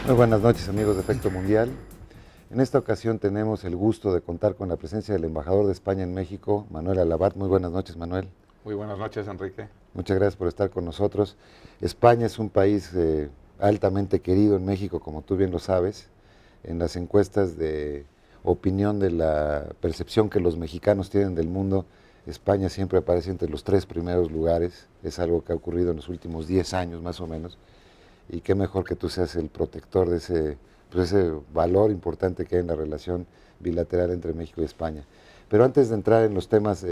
Muy buenas noches, amigos de Efecto Mundial. En esta ocasión tenemos el gusto de contar con la presencia del embajador de España en México, Manuel Alabat. Muy buenas noches, Manuel. Muy buenas noches, Enrique. Muchas gracias por estar con nosotros. España es un país altamente querido en México, como tú bien lo sabes. En las encuestas de opinión de la percepción que los mexicanos tienen del mundo, España siempre aparece entre los 3 primeros lugares. Es algo que ha ocurrido en los últimos 10 años más o menos. Y qué mejor que tú seas el protector de ese valor importante que hay en la relación bilateral entre México y España. Pero antes de entrar en los temas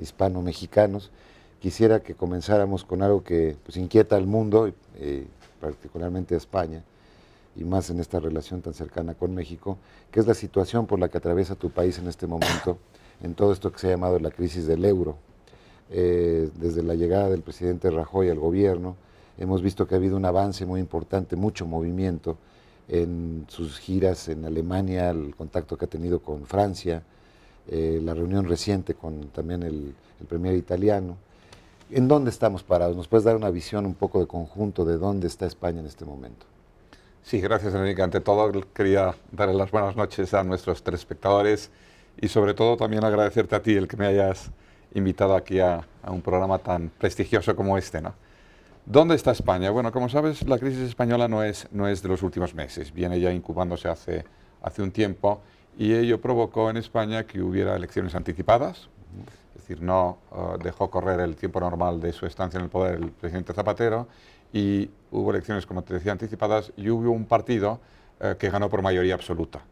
hispano-mexicanos, quisiera que comenzáramos con algo que pues, inquieta al mundo, particularmente a España, y más en esta relación tan cercana con México, que es la situación por la que atraviesa tu país en este momento, en todo esto que se ha llamado la crisis del euro. Desde la llegada del presidente Rajoy al gobierno, hemos visto que ha habido un avance muy importante, mucho movimiento en sus giras en Alemania, el contacto que ha tenido con Francia, la reunión reciente con también el premier italiano. ¿En dónde estamos parados? ¿Nos puedes dar una visión un poco de conjunto de dónde está España en este momento? Sí, gracias, Enrique. Ante todo, quería darle las buenas noches a nuestros telespectadores y sobre todo también agradecerte a ti el que me hayas invitado aquí a un programa tan prestigioso como este, ¿no? ¿Dónde está España? Bueno, como sabes, la crisis española no es de los últimos meses, viene ya incubándose hace un tiempo y ello provocó en España que hubiera elecciones anticipadas, es decir, no dejó correr el tiempo normal de su estancia en el poder el presidente Zapatero y hubo elecciones, como te decía, anticipadas y hubo un partido que ganó por mayoría absoluta.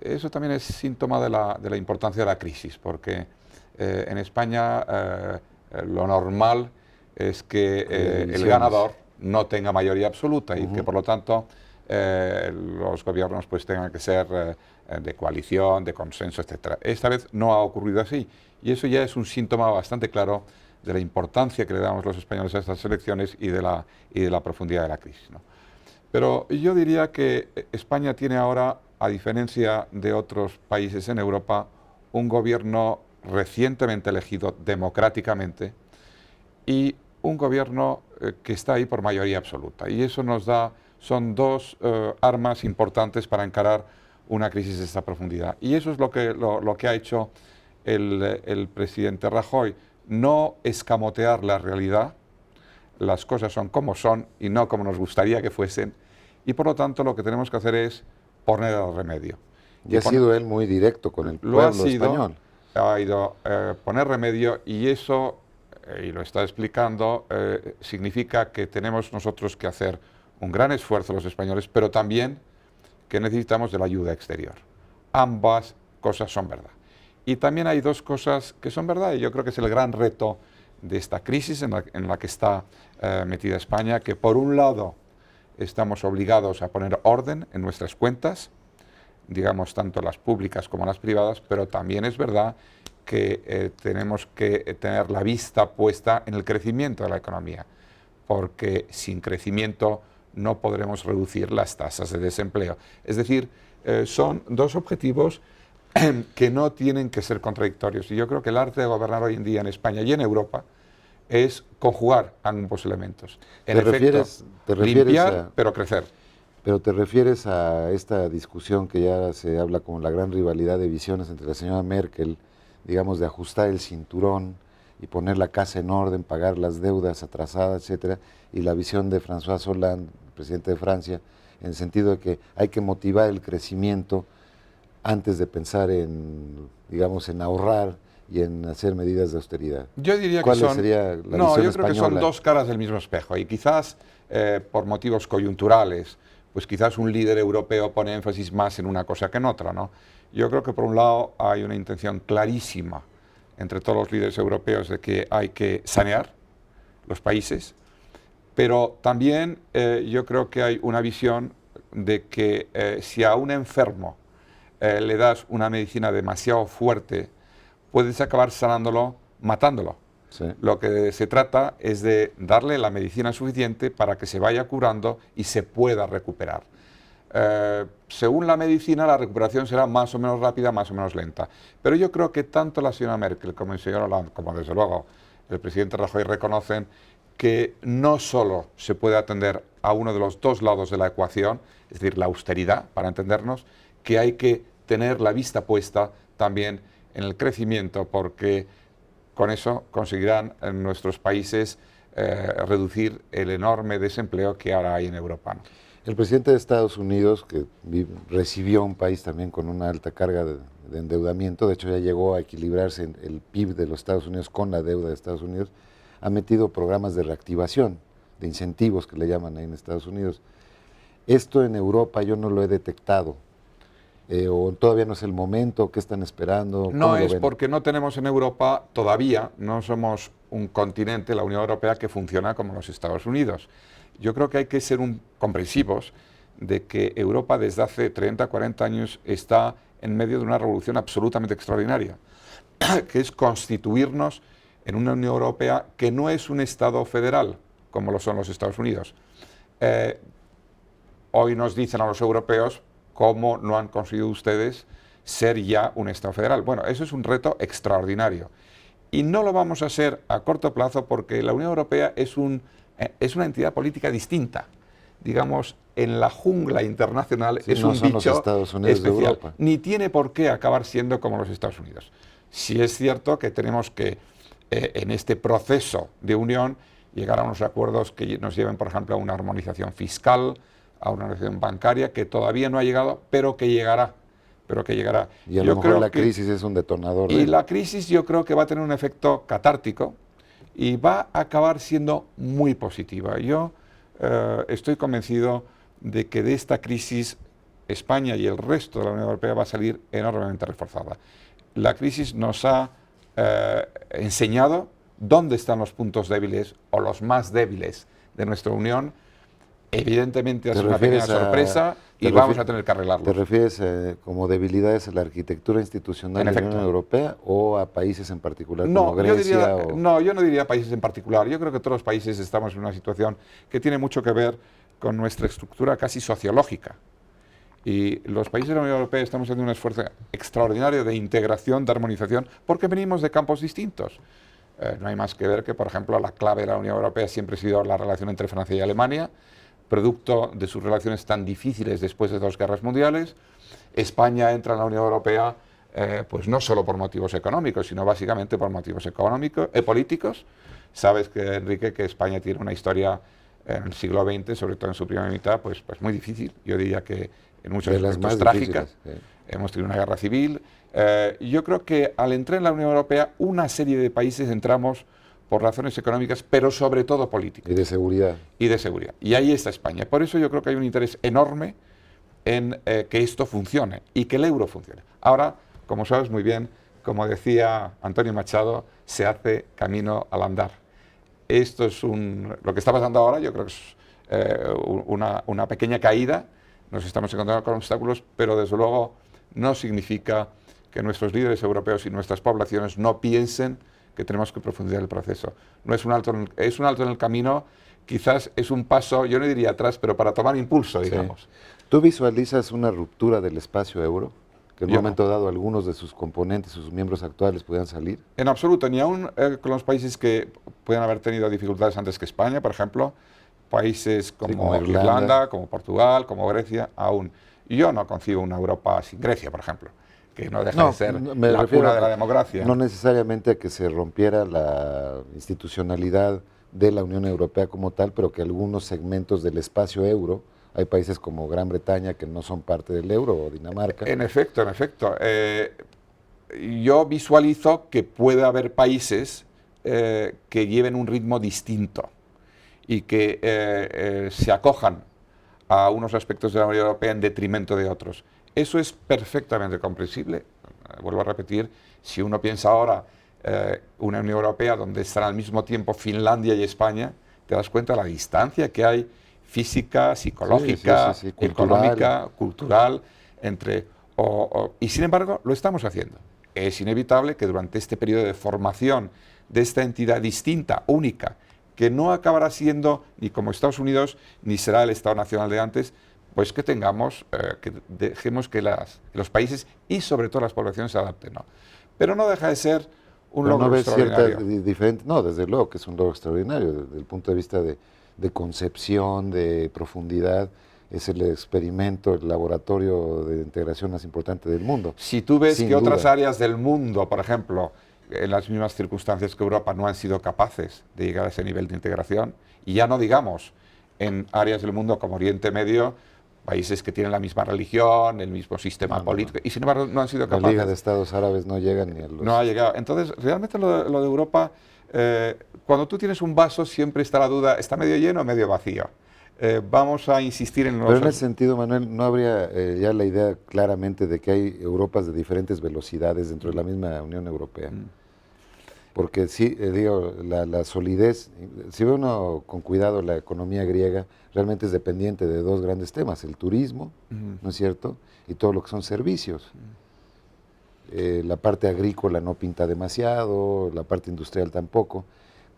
Eso también es síntoma de la importancia de la crisis, porque en España lo normal es que el ganador no tenga mayoría absoluta y que por lo tanto los gobiernos pues tengan que ser de coalición, de consenso, etc. Esta vez no ha ocurrido así y eso ya es un síntoma bastante claro de la importancia que le damos los españoles a estas elecciones y de la profundidad de la crisis, ¿no? Pero yo diría que España tiene ahora, a diferencia de otros países en Europa, un gobierno recientemente elegido democráticamente y un gobierno que está ahí por mayoría absoluta. Y eso son dos armas importantes para encarar una crisis de esta profundidad. Y eso es lo que ha hecho el presidente Rajoy, no escamotear la realidad. Las cosas son como son y no como nos gustaría que fuesen. Y por lo tanto lo que tenemos que hacer es poner el remedio. Y ha sido él muy directo con el pueblo español. Ha ido a poner remedio y eso, y lo está explicando, significa que tenemos nosotros que hacer un gran esfuerzo los españoles, pero también que necesitamos de la ayuda exterior. Ambas cosas son verdad. Y también hay dos cosas que son verdad, y yo creo que es el gran reto de esta crisis en la que está metida España, que por un lado estamos obligados a poner orden en nuestras cuentas, digamos tanto las públicas como las privadas, pero también es verdad que tenemos que tener la vista puesta en el crecimiento de la economía, porque sin crecimiento no podremos reducir las tasas de desempleo. Es decir, son dos objetivos que no tienen que ser contradictorios. Y yo creo que el arte de gobernar hoy en día en España y en Europa es conjugar ambos elementos. En efecto, limpiar, pero crecer. Pero te refieres a esta discusión que ya se habla como la gran rivalidad de visiones entre la señora Merkel, digamos, de ajustar el cinturón y poner la casa en orden, pagar las deudas atrasadas, etcétera, y la visión de François Hollande, presidente de Francia, en el sentido de que hay que motivar el crecimiento antes de pensar en, digamos, en ahorrar y en hacer medidas de austeridad. Yo diría ¿Cuál que son, sería la visión yo creo española? que son dos caras del mismo espejo y quizás por motivos coyunturales, pues quizás un líder europeo pone énfasis más en una cosa que en otra, ¿no? Yo creo que por un lado hay una intención clarísima entre todos los líderes europeos de que hay que sanear los países, pero también yo creo que hay una visión de que si a un enfermo le das una medicina demasiado fuerte, puedes acabar sanándolo matándolo. Sí. Lo que se trata es de darle la medicina suficiente para que se vaya curando y se pueda recuperar. Según la medicina, la recuperación será más o menos rápida, más o menos lenta. Pero yo creo que tanto la señora Merkel como el señor Hollande, como desde luego el presidente Rajoy, reconocen que no solo se puede atender a uno de los dos lados de la ecuación, es decir, la austeridad, para entendernos, que hay que tener la vista puesta también en el crecimiento, porque con eso conseguirán en nuestros países reducir el enorme desempleo que ahora hay en Europa, ¿no? El presidente de Estados Unidos, que recibió un país también con una alta carga de endeudamiento, de hecho ya llegó a equilibrarse el PIB de los Estados Unidos con la deuda de Estados Unidos, ha metido programas de reactivación, de incentivos que le llaman ahí en Estados Unidos. Esto en Europa yo no lo he detectado, o todavía no es el momento, ¿qué están esperando? No es porque no tenemos en Europa todavía, no somos un continente, la Unión Europea, que funciona como los Estados Unidos. Yo creo que hay que ser comprensivos de que Europa desde hace 30, 40 años está en medio de una revolución absolutamente extraordinaria, que es constituirnos en una Unión Europea que no es un Estado federal, como lo son los Estados Unidos. Hoy nos dicen a los europeos cómo no han conseguido ustedes ser ya un Estado federal. Bueno, eso es un reto extraordinario. Y no lo vamos a hacer a corto plazo porque la Unión Europea es una entidad política distinta. Digamos, en la jungla internacional es un bicho especial. Ni tiene por qué acabar siendo como los Estados Unidos. Sí es cierto que tenemos que, en este proceso de unión, llegar a unos acuerdos que nos lleven, por ejemplo, a una armonización fiscal, a una armonización bancaria, que todavía no ha llegado, pero que llegará. Y a lo mejor la crisis es un detonador. Y la crisis yo creo que va a tener un efecto catártico y va a acabar siendo muy positiva. Yo estoy convencido de que de esta crisis España y el resto de la Unión Europea va a salir enormemente reforzada. La crisis nos ha enseñado dónde están los puntos débiles o los más débiles de nuestra Unión. Evidentemente es una pequeña sorpresa y vamos a tener que arreglarlo. ¿Te refieres como debilidades a la arquitectura institucional de la Unión Europea o a países en particular como Grecia? No, yo no diría países en particular. Yo creo que todos los países estamos en una situación que tiene mucho que ver con nuestra estructura casi sociológica. Y los países de la Unión Europea estamos haciendo un esfuerzo extraordinario de integración, de armonización, porque venimos de campos distintos. No hay más que ver que, por ejemplo, la clave de la Unión Europea siempre ha sido la relación entre Francia y Alemania, producto de sus relaciones tan difíciles después de 2 guerras mundiales. España entra en la Unión Europea pues no solo por motivos económicos, sino básicamente por motivos políticos. Sabes, Enrique, que España tiene una historia en el siglo XX, sobre todo en su primera mitad, pues muy difícil. Yo diría que en muchos aspectos trágica. Hemos tenido una guerra civil. Yo creo que al entrar en la Unión Europea, una serie de países entramos por razones económicas, pero sobre todo políticas. Y de seguridad. Y ahí está España. Por eso yo creo que hay un interés enorme en que esto funcione y que el euro funcione. Ahora, como sabes muy bien, como decía Antonio Machado, se hace camino al andar. Esto es lo que está pasando ahora, yo creo que es una pequeña caída. Nos estamos encontrando con obstáculos, pero desde luego no significa que nuestros líderes europeos y nuestras poblaciones no piensen que tenemos que profundizar el proceso. No es un alto en el camino, quizás es un paso, yo no diría atrás, pero para tomar impulso, digamos. Sí. ¿Tú visualizas una ruptura del espacio euro? Que en un momento dado algunos de sus componentes, sus miembros actuales puedan salir. En absoluto, ni aún con los países que puedan haber tenido dificultades antes que España, por ejemplo, países como Irlanda, como Portugal, como Grecia, aún. Yo no concibo una Europa sin Grecia, por ejemplo, que no deja de ser la cuna de la democracia. No necesariamente que se rompiera la institucionalidad de la Unión Europea como tal, pero que algunos segmentos del espacio euro, hay países como Gran Bretaña que no son parte del euro, o Dinamarca. En efecto. Yo visualizo que puede haber países que lleven un ritmo distinto y que se acojan a unos aspectos de la Unión Europea en detrimento de otros. Eso es perfectamente comprensible. Vuelvo a repetir, si uno piensa ahora una Unión Europea donde están al mismo tiempo Finlandia y España, te das cuenta de la distancia que hay física, psicológica, económica, cultural, y sin embargo lo estamos haciendo. Es inevitable que durante este periodo de formación de esta entidad distinta, única, que no acabará siendo ni como Estados Unidos, ni será el Estado Nacional de antes, pues que dejemos que los países y sobre todo las poblaciones se adapten, ¿no? Pero no deja de ser un logro extraordinario. No, desde luego que es un logro extraordinario desde el punto de vista de de concepción, de profundidad. Es el experimento, el laboratorio de integración más importante del mundo. Si tú ves Sin que otras duda. áreas del mundo, por ejemplo, en las mismas circunstancias que Europa, no han sido capaces de llegar a ese nivel de integración, y ya no digamos en áreas del mundo como Oriente Medio, países que tienen la misma religión, el mismo sistema político, y sin embargo no han sido La capaces. Liga de Estados Árabes no llega ni a los... No ha llegado. Entonces, realmente lo de Europa, cuando tú tienes un vaso, siempre está la duda, ¿está medio lleno o medio vacío? Vamos a insistir en los... Pero en ese sentido, Manuel, ¿no habría ya la idea claramente de que hay Europas de diferentes velocidades dentro de la misma Unión Europea? Porque sí, digo, la solidez, si ve uno con cuidado la economía griega, realmente es dependiente de dos grandes temas, el turismo, ¿no es cierto? Y todo lo que son servicios. La parte agrícola no pinta demasiado, la parte industrial tampoco.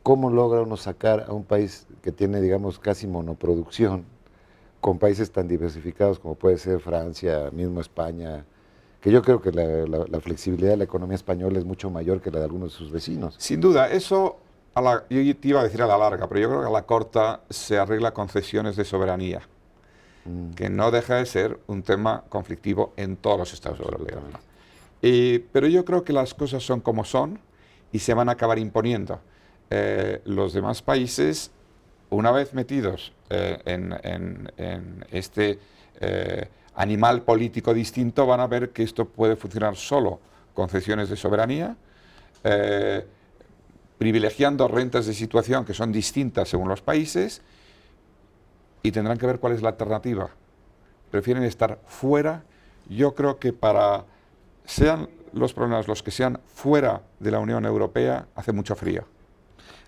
¿Cómo logra uno sacar a un país que tiene, digamos, casi monoproducción, con países tan diversificados como puede ser Francia, mismo España, que yo creo que la flexibilidad de la economía española es mucho mayor que la de algunos de sus vecinos? Sin duda, eso yo te iba a decir a la larga, pero yo creo que a la corta se arregla con cesiones de soberanía, que no deja de ser un tema conflictivo en todos los Estados europeos. Pero yo creo que las cosas son como son y se van a acabar imponiendo. Los demás países, una vez metidos en este animal político distinto, van a ver que esto puede funcionar solo con cesiones de soberanía, privilegiando rentas de situación que son distintas según los países, y tendrán que ver cuál es la alternativa. Prefieren estar fuera. Yo creo que para sean los problemas los que sean fuera de la Unión Europea, hace mucho frío.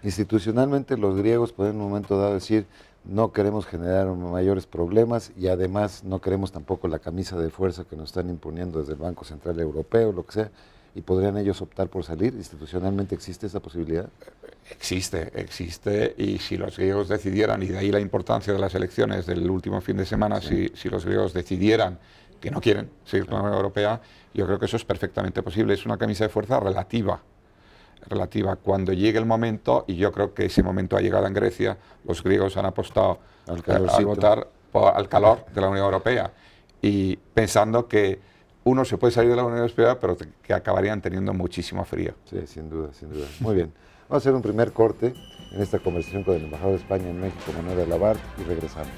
Institucionalmente los griegos pueden en un momento dado decir no queremos generar mayores problemas y además no queremos tampoco la camisa de fuerza que nos están imponiendo desde el Banco Central Europeo, lo que sea, y podrían ellos optar por salir. ¿Institucionalmente existe esa posibilidad? Existe, y si los griegos decidieran, y de ahí la importancia de las elecciones del último fin de semana, si los griegos decidieran que no quieren seguir con la Unión Europea, yo creo que eso es perfectamente posible. Es una camisa de fuerza relativa. Cuando llegue el momento, y yo creo que ese momento ha llegado en Grecia, los griegos han apostado a votar al calor de la Unión Europea, y pensando que uno se puede salir de la Unión Europea, pero que acabarían teniendo muchísimo frío. Sí, sin duda, sin duda. Muy bien. Vamos a hacer un primer corte en esta conversación con el embajador de España en México, Manuel Alabart, y regresamos.